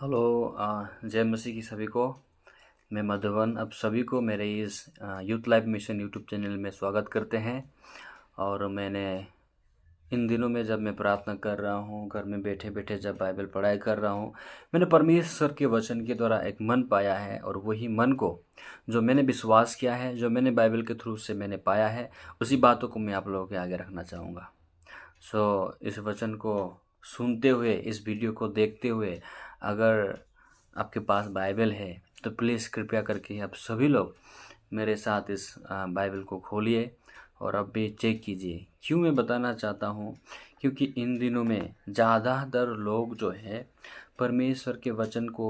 Hello. जय मसीह की सभी को। मैं मधुबन अब सभी को मेरे इस youth life mission YouTube channel में स्वागत करते हैं। और मैंने इन दिनों में जब मैं प्रार्थना कर रहा हूँ, घर में बैठे बैठे जब बाइबल पढ़ाई कर रहा हूँ, मैंने परमेश्वर के वचन के द्वारा एक मन पाया है। और वही मन को जो मैंने विश्वास किया है, जो मैंने बाइबल के थ्रू से मैंने पाया है, उसी बातों को मैं आप लोगों के आगे रखना चाहूँगा। इस वचन को सुनते हुए, इस वीडियो को देखते हुए, अगर आपके पास बाइबल है तो प्लीज़ कृपया करके आप सभी लोग मेरे साथ इस बाइबल को खोलिए और अब भी चेक कीजिए। क्यों मैं बताना चाहता हूँ, क्योंकि इन दिनों में ज़्यादातर लोग जो है परमेश्वर के वचन को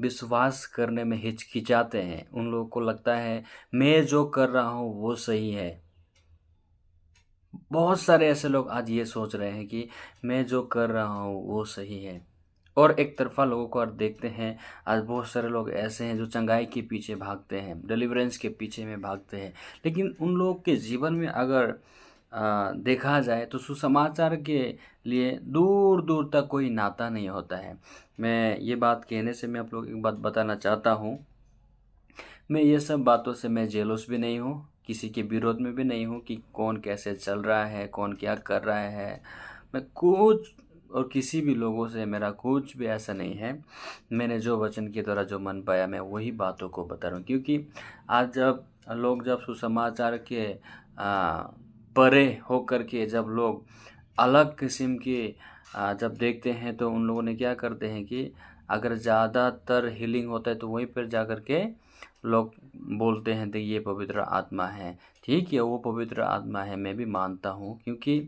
विश्वास करने में हिचकिचाते हैं। उन लोगों को लगता है मैं जो कर रहा हूँ वो सही है। बहुत सारे ऐसे लोग आज ये सोच रहे हैं कि मैं जो कर रहा हूँ वो सही है। और एक तरफा लोगों को और देखते हैं, आज बहुत सारे लोग ऐसे हैं जो चंगाई के पीछे भागते हैं, डिलीवरेंस के पीछे में भागते हैं। लेकिन उन लोगों के जीवन में अगर देखा जाए तो सुसमाचार के लिए दूर दूर तक कोई नाता नहीं होता है। मैं ये बात कहने से मैं आप लोग एक बात बताना चाहता हूँ, मैं ये सब बातों से मैं जेलस भी नहीं हूँ, किसी के विरोध में भी नहीं हूँ कि कौन कैसे चल रहा है, कौन क्या कर रहा है। मैं कुछ और किसी भी लोगों से मेरा कुछ भी ऐसा नहीं है। मैंने जो वचन के द्वारा जो मन पाया मैं वही बातों को बता रहा हूँ। क्योंकि आज जब सुसमाचार के परे होकर के जब लोग अलग किस्म के जब देखते हैं तो उन लोगों ने क्या करते हैं कि अगर ज़्यादातर हीलिंग होता है तो वहीं पर जा कर के लोग बोलते हैं तो ये पवित्र आत्मा है। ठीक है, वो पवित्र आत्मा है, मैं भी मानता हूँ। क्योंकि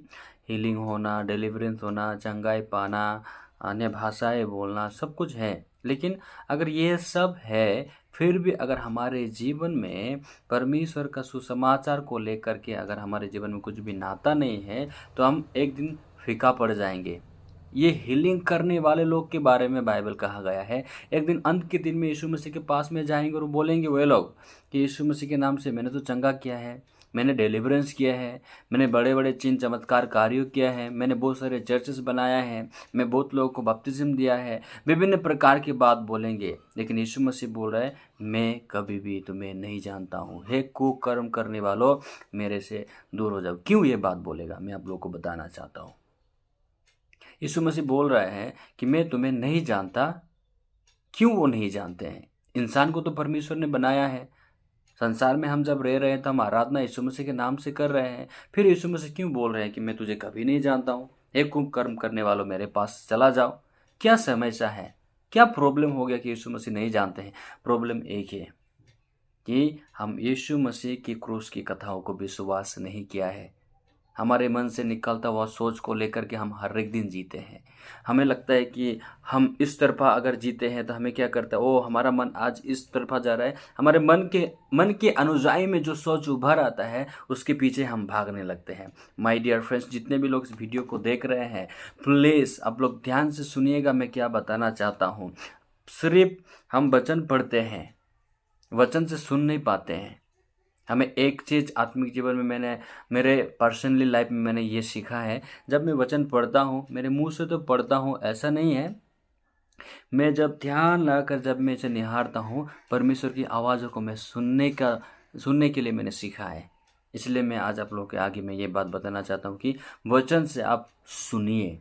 हीलिंग होना, डिलीवरेंस होना, चंगाई पाना, अन्य भाषाएं बोलना सब कुछ है। लेकिन अगर ये सब है, फिर भी अगर हमारे जीवन में परमेश्वर का सुसमाचार को लेकर के अगर हमारे जीवन में कुछ भी नाता नहीं है तो हम एक दिन फीका पड़ जाएंगे। ये हीलिंग करने वाले लोग के बारे में बाइबल कहा गया है। एक दिन अंत के दिन में यीशु मसीह के पास में जाएंगे और बोलेंगे वे लोग कि यीशु मसीह के नाम से मैंने तो चंगा किया है, मैंने डिलीवरेंस किया है, मैंने बड़े बड़े चिन्ह चमत्कार कार्यों किया है, मैंने बहुत सारे चर्चेस बनाया है, मैं बहुत लोगों को बपतिस्म दिया है, विभिन्न प्रकार की बात बोलेंगे। लेकिन यीशु मसीह बोल रहा है मैं कभी भी तुम्हें नहीं जानता हूँ, हे कुकर्म करने वालों मेरे से दूर हो जाओ। क्यों ये बात बोलेगा, मैं आप लोगों को बताना चाहता हूँ। यीशु मसीह बोल रहा है कि मैं तुम्हें नहीं जानता। क्यों वो नहीं जानते हैं? इंसान को तो परमेश्वर ने बनाया है। संसार में हम जब रह रहे हैं तो हम आराधना यीशु मसीह के नाम से कर रहे हैं। फिर यीशु मसीह क्यों बोल रहे हैं कि मैं तुझे कभी नहीं जानता हूँ, हे कुकर्म करने वालों मेरे पास चला जाओ। क्या समस्या है, क्या प्रॉब्लम हो गया कि यीशु मसीह नहीं जानते हैं? प्रॉब्लम एक है कि हम यीशु मसीह की क्रूस की कथाओं को विश्वास नहीं किया है। हमारे मन से निकलता हुआ सोच को लेकर के हम हर एक दिन जीते हैं। हमें लगता है कि हम इस तरफा अगर जीते हैं तो हमें क्या करता है, ओ हमारा मन आज इस तरफा जा रहा है। हमारे मन के अनुयायी में जो सोच उभर आता है उसके पीछे हम भागने लगते हैं। माय डियर फ्रेंड्स, जितने भी लोग इस वीडियो को देख रहे हैं, प्लीज़ आप लोग ध्यान से सुनिएगा मैं क्या बताना चाहता हूँ। सिर्फ हम वचन पढ़ते हैं, वचन से सुन नहीं पाते हैं। हमें एक चीज़ आत्मिक जीवन में मैंने मेरे पर्सनली लाइफ में मैंने ये सीखा है, जब मैं वचन पढ़ता हूँ, मेरे मुंह से तो पढ़ता हूँ ऐसा नहीं है, मैं जब ध्यान लगाकर जब मैं इसे निहारता हूँ, परमेश्वर की आवाज़ों को मैं सुनने के लिए मैंने सीखा है। इसलिए मैं आज आप लोगों के आगे मैं ये बात बताना चाहता हूँ कि वचन से आप सुनिए।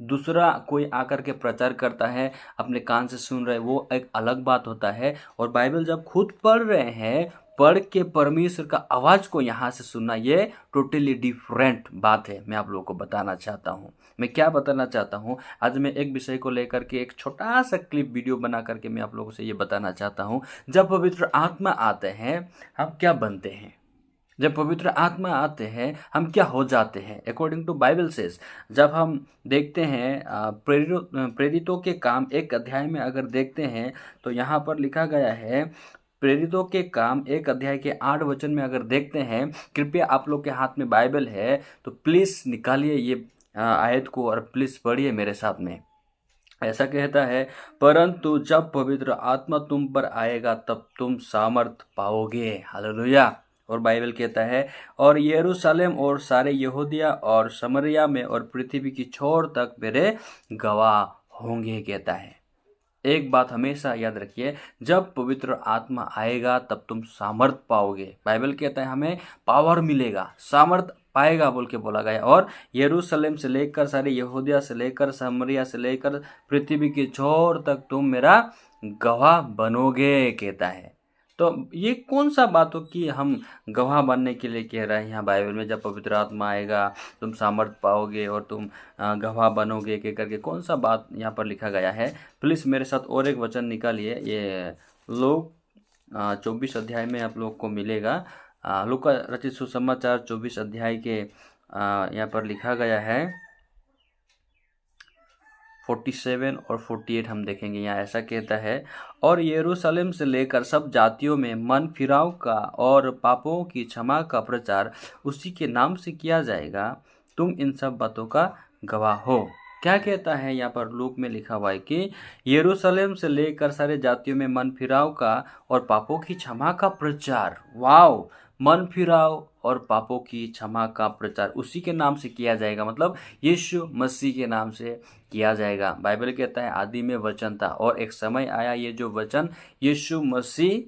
दूसरा कोई आकर के प्रचार करता है, अपने कान से सुन रहे, वो एक अलग बात होता है। और बाइबल जब खुद पढ़ रहे हैं, पढ़ के परमेश्वर का आवाज़ को यहाँ से सुनना, ये टोटली डिफरेंट बात है। मैं आप लोगों को बताना चाहता हूँ, मैं क्या बताना चाहता हूँ। आज मैं एक विषय को लेकर के एक छोटा सा क्लिप वीडियो बना करके मैं आप लोगों से ये बताना चाहता हूँ। जब पवित्र आत्मा आते हैं हम क्या बनते हैं, जब पवित्र आत्मा आते हैं हम क्या हो जाते हैं। अकॉर्डिंग टू बाइबल सेज, जब हम देखते हैं प्रेरितों के काम एक अध्याय में अगर देखते हैं तो यहाँ पर लिखा गया है, प्रेरितों के काम एक अध्याय के 8 वचन में अगर देखते हैं, कृपया आप लोग के हाथ में बाइबल है तो प्लीज़ निकालिए ये आयत को और प्लीज़ पढ़िए मेरे साथ में। ऐसा कहता है, परंतु जब पवित्र आत्मा तुम पर आएगा तब तुम सामर्थ पाओगे। हालेलुया। और बाइबल कहता है, और यरूशलेम और सारे यहूदिया और समरिया में और पृथ्वी की छोर तक मेरे गवाह होंगे, कहता है। एक बात हमेशा याद रखिए, जब पवित्र आत्मा आएगा तब तुम सामर्थ पाओगे। बाइबल कहता है हमें पावर मिलेगा, सामर्थ पाएगा बोल के बोला गया। और यरूशलेम से लेकर सारे यहूदिया से लेकर समरिया से लेकर पृथ्वी के छोर तक तुम मेरा गवाह बनोगे कहता है। तो ये कौन सा बातों की हम गवाह बनने के लिए कह रहे हैं यहाँ बाइबल में, जब पवित्र आत्मा आएगा तुम सामर्थ पाओगे और तुम गवाह बनोगे कह करके कौन सा बात यहाँ पर लिखा गया है। प्लीज़ मेरे साथ और एक वचन निकालिए, ये लोग 24 अध्याय में आप लोग को मिलेगा। लूका रचित सुसमाचार 24 अध्याय के यहाँ पर लिखा गया है 47 और 48 हम देखेंगे। यहाँ ऐसा कहता है, और यरूशलेम से लेकर सब जातियों में मन फिराव का और पापों की क्षमा का प्रचार उसी के नाम से किया जाएगा, तुम इन सब बातों का गवाह हो। क्या कहता है यहाँ पर लूक में लिखा हुआ है कि यरूशलेम से लेकर सारे जातियों में मन फिराव का और पापों की क्षमा का प्रचार। वाव, मन फिराव और पापों की क्षमा का प्रचार उसी के नाम से किया जाएगा, मतलब यीशु मसीह के नाम से किया जाएगा। बाइबल कहता है आदि में वचन था और एक समय आया, ये जो वचन यीशु मसीह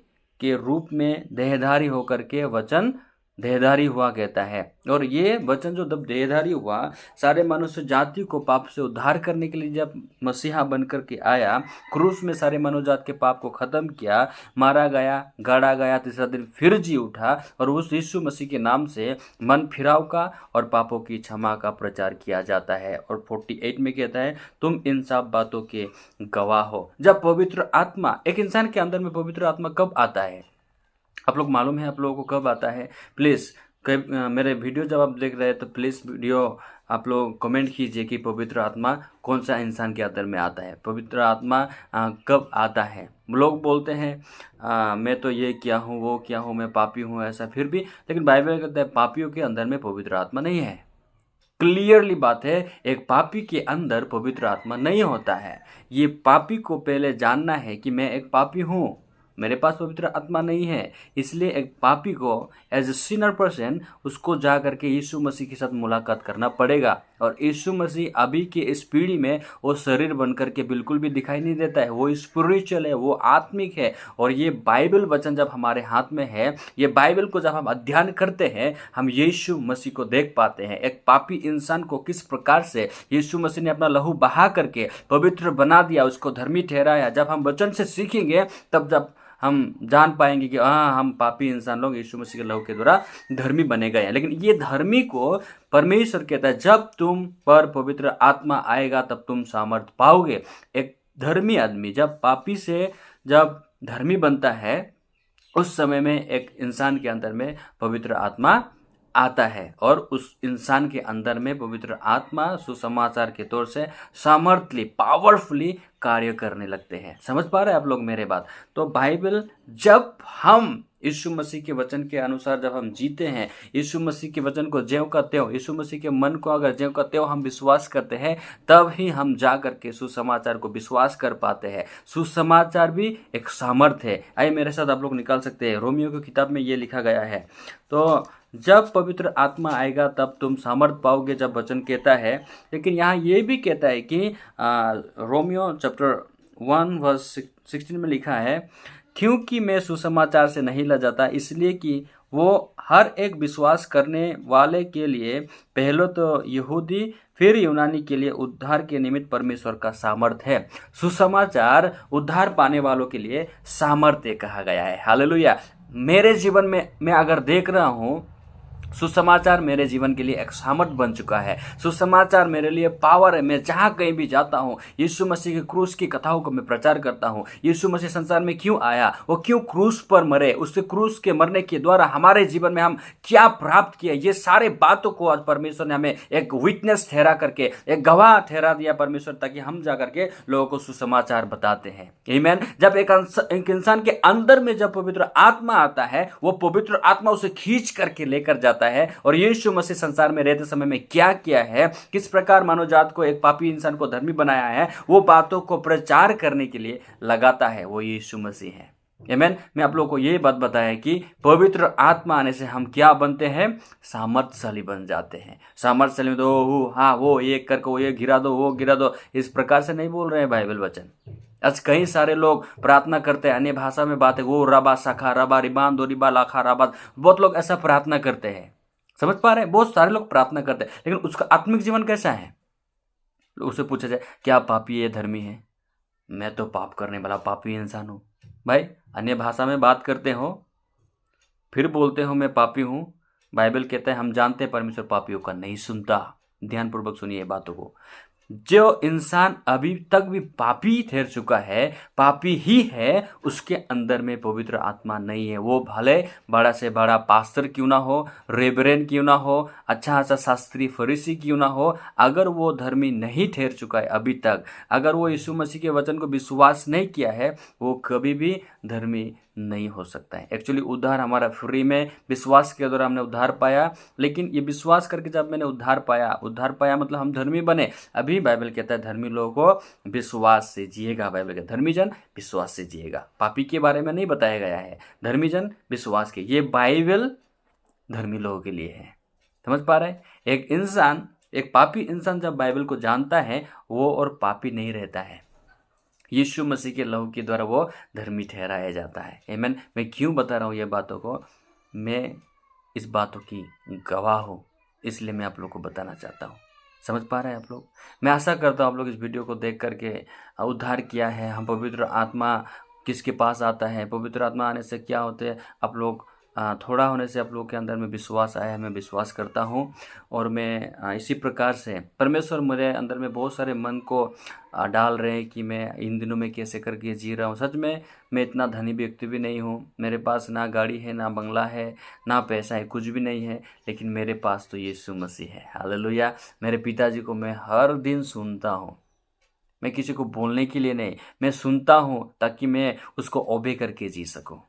के रूप में देहधारी होकर के वचन देहधारी हुआ कहता है। और ये वचन जो जब देहधारी हुआ, सारे मनुष्य जाति को पाप से उद्धार करने के लिए जब मसीहा बनकर के आया, क्रूस में सारे मानवजात के पाप को खत्म किया, मारा गया, गाड़ा गया, तीसरा दिन फिर जी उठा, और उस यीशु मसीह के नाम से मन फिराव का और पापों की क्षमा का प्रचार किया जाता है। और 48 में कहता है तुम इन सब बातों के गवाह हो। जब पवित्र आत्मा एक इंसान के अंदर में, पवित्र आत्मा कब आता है आप लोग मालूम है आप लोगों को कब आता है? प्लीज़ मेरे वीडियो जब आप देख रहे हैं तो प्लीज़ वीडियो आप लोग कमेंट कीजिए कि पवित्र आत्मा कौन सा इंसान के अंदर में आता है, पवित्र आत्मा कब आता है। लोग बोलते हैं मैं तो ये क्या हूँ, वो क्या हूँ, मैं पापी हूँ, ऐसा फिर भी, लेकिन बाइबल कहता है पापियों के अंदर में पवित्र आत्मा नहीं है। क्लियरली बात है, एक पापी के अंदर पवित्र आत्मा नहीं होता है। ये पापी को पहले जानना है कि मैं एक पापी हूँ, मेरे पास पवित्र आत्मा नहीं है। इसलिए एक पापी को एज ए सिनर पर्सन उसको जा करके यीशु मसीह के साथ मुलाकात करना पड़ेगा। और यीशु मसीह अभी के इस पीढ़ी में वो शरीर बन करके बिल्कुल भी दिखाई नहीं देता है, वो स्पिरिचुअल है, वो आत्मिक है। और ये बाइबल वचन जब हमारे हाथ में है, ये बाइबल को जब हम अध्ययन करते हैं, हम यीशु मसीह को देख पाते हैं। एक पापी इंसान को किस प्रकार से यीशु मसीह ने अपना लहू बहा करके पवित्र बना दिया, उसको धर्मी ठहराया। जब हम वचन से सीखेंगे तब जब हम जान पाएंगे कि हाँ, हम पापी इंसान लोग यीशु मसीह के लहू के द्वारा धर्मी बने गए हैं। लेकिन ये धर्मी को परमेश्वर कहता है जब तुम पर पवित्र आत्मा आएगा तब तुम सामर्थ पाओगे। एक धर्मी आदमी जब पापी से जब धर्मी बनता है, उस समय में एक इंसान के अंदर में पवित्र आत्मा आता है और उस इंसान के अंदर में पवित्र आत्मा सुसमाचार के तौर से सामर्थ्यली, पावरफुली कार्य करने लगते हैं। समझ पा रहे हैं आप लोग मेरे बात? तो बाइबल, जब हम यीशु मसीह के वचन के अनुसार जब हम जीते हैं, यीशु मसीह के वचन को ज्यों का त्यों, यीशु मसीह के मन को अगर ज्यों का त्यों हम विश्वास करते हैं, तब ही हम जा करके सुसमाचार को विश्वास कर पाते हैं। सुसमाचार भी एक सामर्थ है। आइए मेरे साथ आप लोग निकाल सकते हैं, रोमियो की किताब में ये लिखा गया है। तो जब पवित्र आत्मा आएगा तब तुम सामर्थ पाओगे, जब वचन कहता है। लेकिन यहाँ ये भी कहता है कि रोमियो चैप्टर 1 वर्स 16 में लिखा है, क्योंकि मैं सुसमाचार से नहीं लजाता, इसलिए कि वो हर एक विश्वास करने वाले के लिए, पहले तो यहूदी फिर यूनानी के लिए उद्धार के निमित्त परमेश्वर का सामर्थ है। सुसमाचार उद्धार पाने वालों के लिए सामर्थ्य कहा गया है। हालेलुया। मेरे जीवन में मैं अगर देख रहा हूँ, सुसमाचार मेरे जीवन के लिए एक सामर्थ बन चुका है। सुसमाचार मेरे लिए पावर है। मैं जहाँ कहीं भी जाता हूँ, यीशु मसीह के क्रूस की कथाओं को मैं प्रचार करता हूँ। यीशु मसीह संसार में क्यों आया, वो क्यों क्रूस पर मरे, उससे क्रूस के मरने के द्वारा हमारे जीवन में हम क्या प्राप्त किया, ये सारे बातों को आज परमेश्वर ने हमें एक विटनेस ठहरा करके, एक गवाह ठहरा दिया परमेश्वर, ताकि हम जा करके लोगों को सुसमाचार बताते हैं। आमीन। जब एक इंसान के अंदर में जब पवित्र आत्मा आता है, वो पवित्र आत्मा उसे खींच करके लेकर जाता है। और यीशु मसीह संसार में रहते समय में क्या किया है, किस प्रकार मानव जात को, एक पापी इंसान को धर्मी बनाया है, वो बातों को प्रचार करने के लिए लगाता है, वो यीशु मसीह है। आमीन। मैं आप लोगों को ये बात बताया कि पवित्र आत्मा आने से हम क्या बनते हैं, सामर्थ्यशाली बन जाते हैं। सामर्थ्यशाली तो हाँ, वो ये करके वो ये गिरा दो, वो गिरा दो, इस प्रकार से नहीं बोल रहे हैं बाइबल वचन। आज कई सारे लोग प्रार्थना करते हैं, अन्य भाषा में बातें, वो रबा सखा रबा रिबान दो रिबा लाखा रबा, बहुत लोग ऐसा प्रार्थना करते हैं। समझ पा रहे हैं? बहुत सारे लोग प्रार्थना करते हैं, लेकिन उसका आत्मिक जीवन कैसा है? उसे पूछा जाए क्या पापी है धर्मी है? मैं तो पाप करने वाला पापी इंसान हूँ। भाई, अन्य भाषा में बात करते हो, फिर बोलते हो मैं पापी हूँ। बाइबल कहता है हम जानते हैं परमेश्वर पापियों का नहीं सुनता। ध्यानपूर्वक सुनिए बातों को। जो इंसान अभी तक भी पापी ठहर चुका है, पापी ही है, उसके अंदर में पवित्र आत्मा नहीं है। वो भले बड़ा से बड़ा पास्टर क्यों ना हो, रेबरेन क्यों ना हो, अच्छा शास्त्री फरीसी क्यों ना हो, अगर वो धर्मी नहीं ठहर चुका है अभी तक, अगर वो यीशु मसीह के वचन को विश्वास नहीं किया है, वो कभी भी धर्मी नहीं हो सकता है। एक्चुअली उद्धार हमारा फ्री में विश्वास के द्वारा हमने उद्धार पाया, लेकिन ये विश्वास करके जब मैंने उद्धार पाया मतलब हम धर्मी बने। अभी बाइबल कहता है धर्मी लोगों को विश्वास से जिएगा। बाइबल कहता है धर्मी जन विश्वास से जिएगा। पापी के बारे में नहीं बताया गया है, धर्मी जन विश्वास के। ये बाइबल धर्मी लोगों के लिए है। समझ पा रहे हैं? एक पापी इंसान जब बाइबल को जानता है, वो और पापी नहीं रहता है। यीशु मसीह के लहू के द्वारा वो धर्मी ठहराया जाता है। आमीन। मैं क्यों बता रहा हूँ ये बातों को? मैं इस बातों की गवाह हूँ, इसलिए मैं आप लोग को बताना चाहता हूँ। समझ पा रहे हैं आप लोग? मैं आशा करता हूँ आप लोग इस वीडियो को देख करके उद्धार किया है। हम पवित्र आत्मा किसके पास आता है, पवित्र आत्मा आने से क्या होते हैं, आप लोग थोड़ा होने से आप लोग के अंदर में विश्वास आया है। मैं विश्वास करता हूँ और मैं इसी प्रकार से परमेश्वर मेरे अंदर में बहुत सारे मन को डाल रहे हैं कि मैं इन दिनों में कैसे करके जी रहा हूँ। सच में मैं इतना धनी व्यक्ति भी नहीं हूँ, मेरे पास ना गाड़ी है, ना बंगला है, ना पैसा है, कुछ भी नहीं है, लेकिन मेरे पास तो यीशु मसीह है। हालेलुया। मेरे पिताजी को मैं हर दिन सुनता हूँ। मैं किसी को बोलने के लिए नहीं, मैं सुनता हूँ ताकि मैं उसको ओबे करके जी सकूँ।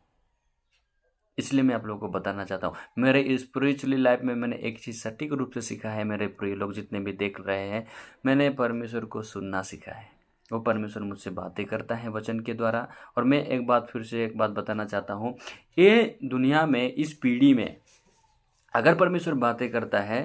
इसलिए मैं आप लोगों को बताना चाहता हूँ। मेरे स्पिरिचुअली लाइफ में मैंने एक चीज़ सटीक रूप से सीखा है। मेरे प्रिय लोग जितने भी देख रहे हैं, मैंने परमेश्वर को सुनना सीखा है। वो परमेश्वर मुझसे बातें करता है वचन के द्वारा। और मैं फिर से एक बात बताना चाहता हूँ, ये दुनिया में, इस पीढ़ी में अगर परमेश्वर बातें करता है,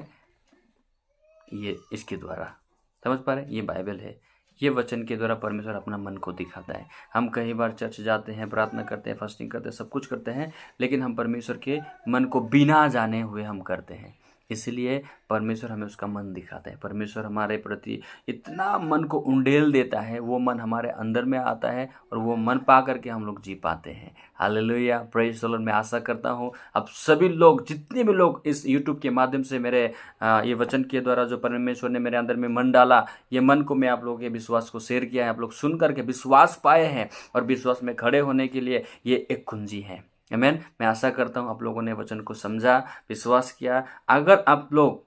ये इसके द्वारा। समझ पा रहे हैं? ये बाइबल है, ये वचन के द्वारा परमेश्वर अपना मन को दिखाता है। हम कई बार चर्च जाते हैं, प्रार्थना करते हैं, फास्टिंग करते हैं, सब कुछ करते हैं, लेकिन हम परमेश्वर के मन को बिना जाने हुए हम करते हैं। इसलिए परमेश्वर हमें उसका मन दिखाता है। परमेश्वर हमारे प्रति इतना मन को उंडेल देता है, वो मन हमारे अंदर में आता है और वो मन पा करके हम लोग जी पाते हैं। Hallelujah, praise the Lord. मैं आशा करता हूँ अब सभी लोग, जितने भी लोग इस यूट्यूब के माध्यम से मेरे ये वचन के द्वारा जो परमेश्वर ने मेरे अंदर में मन डाला, ये मन को मैं आप लोगों के विश्वास को शेयर किया है, आप लोग सुन करके विश्वास पाए हैं और विश्वास में खड़े होने के लिए ये एक कुंजी है। आमीन। मैं आशा करता हूँ आप लोगों ने वचन को समझा, विश्वास किया। अगर आप लोग,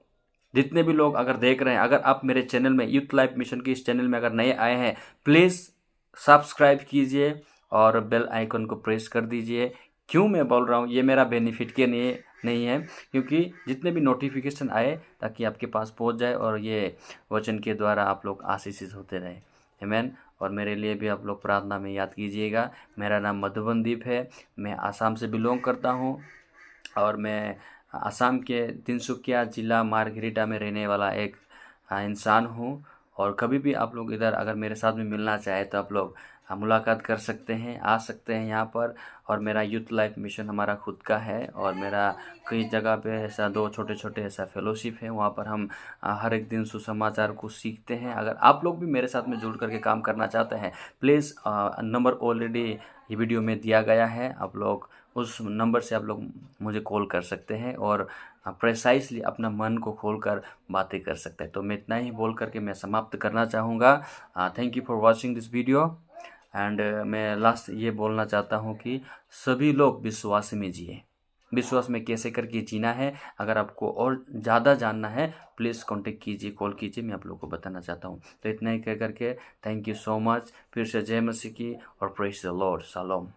जितने भी लोग अगर देख रहे हैं, अगर आप मेरे चैनल में, यूथ लाइफ मिशन के इस चैनल में अगर नए आए हैं, प्लीज़ सब्सक्राइब कीजिए और बेल आइकन को प्रेस कर दीजिए। क्यों मैं बोल रहा हूँ, ये मेरा बेनिफिट के लिए नहीं है, क्योंकि जितने भी नोटिफिकेशन आए ताकि आपके पास पहुँच जाए और ये वचन के द्वारा आप लोग आशीषित होते रहे। आमीन। और मेरे लिए भी आप लोग प्रार्थना में याद कीजिएगा। मेरा नाम मधुबनदीप है, मैं आसाम से बिलोंग करता हूँ और मैं आसाम के तिनसुकिया जिला मार्घेरिटा में रहने वाला एक इंसान हूँ। और कभी भी आप लोग इधर अगर मेरे साथ में मिलना चाहे तो आप लोग मुलाकात कर सकते हैं, आ सकते हैं यहाँ पर। और मेरा यूथ लाइफ मिशन हमारा खुद का है और मेरा कई जगह पे ऐसा 2 छोटे छोटे ऐसा फेलोशिप है, वहाँ पर हम हर एक दिन सुसमाचार को सीखते हैं। अगर आप लोग भी मेरे साथ में जुड़ करके काम करना चाहते हैं, प्लीज़ नंबर ऑलरेडी ये वीडियो में दिया गया है, आप लोग उस नंबर से आप लोग मुझे कॉल कर सकते हैं और प्रेसाइसली अपना मन को खोलकर बातें कर सकते हैं। तो मैं इतना ही बोल करके मैं समाप्त करना चाहूँगा। Thank you for watching this video. And मैं लास्ट ये बोलना चाहता हूँ कि सभी लोग विश्वास में जिए। विश्वास में कैसे करके जीना है, अगर आपको और ज़्यादा जानना है प्लीज़ कांटेक्ट कीजिए, कॉल कीजिए, मैं आप लोगों को बताना चाहता हूँ। तो इतना ही कह करके थैंक यू सो मच। फिर से जय मसीह की और प्रेज़ द लॉर्ड। शालोम।